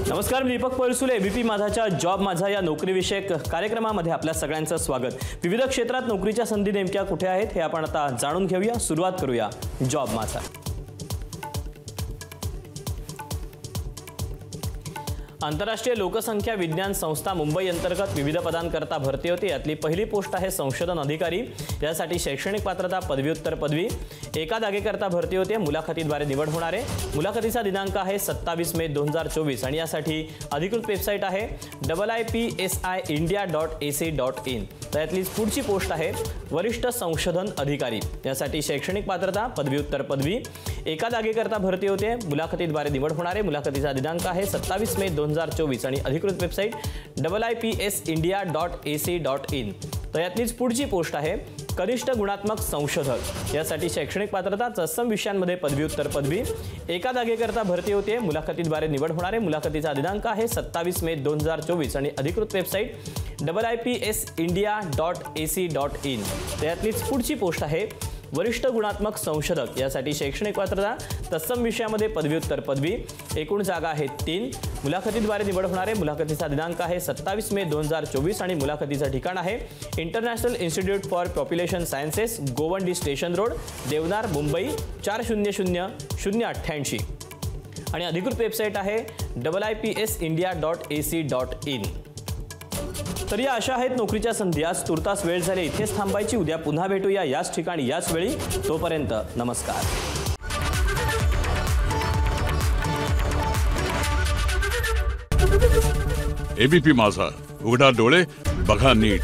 नमस्कार, मी Deepak परसुले। ABP माझाच्या job माझा या नोकरीविषयक कार्यक्रमामध्ये आपल्या सगळ्यांचं स्वागत। विविध क्षेत्रात नोकरीच्या संधी नेमक्या कुठे आहेत हे आपण आता जाणून घेऊया। सुरुवात करूया जॉब माझा। आंतरराष्ट्रीय लोकसंख्या विज्ञान संस्था मुंबई अंतर्गत विविध पदांकरता भरती होती। यातली पहिली पोस्ट आहे संशोधन अधिकारी। यासाठी शैक्षणिक पात्रता पदव्युत्तर पदवी। एका जागेकरता भरती होते। मुलाखतीद्वारे निवड होणार आहे। मुलाखतीचा दिनांक आहे 27 मे 2024 आणि यासाठी अधिकृत वेबसाईट आहे ipsindia.ac.in। तर यातलीच पुढची पोस्ट आहे वरिष्ठ संशोधन अधिकारी। यासाठी शैक्षणिक पात्रता पदव्युत्तर पदवी। एका जागेकरता भरती होते। मुलाखतीद्वारे निवड होणार आहे। मुलाखतीचा दिनांक आहे 27 मे 2024 आणि अधिकृत वेबसाईट ipsindia.ac.in। तर यातलीच पुढची पोस्ट आहे कनिष्ठ गुणात्मक संशोधक। यासाठी शैक्षणिक पात्रता तत्सम विषयांमध्ये पदव्युत्तर पदवी। एका जागेकरता भरती होते। मुलाखतीद्वारे निवड होणार आहे। मुलाखतीचा दिनांक आहे 27 मे 2024 आणि अधिकृत वेबसाईट ipsindia.ac.in। तर यातलीच पुढची पोस्ट आहे वरिष्ठ गुणात्मक संशोधक। यासाठी शैक्षणिक पात्रता तत्सम विषयामध्ये पदव्युत्तर पदवी। एकूण जागा आहेत 3। मुलाखतीद्वारे निवड होणार आहे। मुलाखतीचा दिनांक आहे 27 मे 2024 आणि मुलाखतीचं ठिकाण आहे international institute for population sciences, Govandi station road, Deonar, Mumbai 400088 आणि अधिकृत वेबसाईट आहे ipsindia.ac.in। तर या अशा आहेत नोकरीच्या संधी। आज तुर्तास वेळ झाली, इथेच थांबायची। उद्या पुन्हा भेटूया याच ठिकाणी याच वेळी। तोपर्यंत नमस्कार। एबीपी माझा, उघडा डोळे बघा नीट।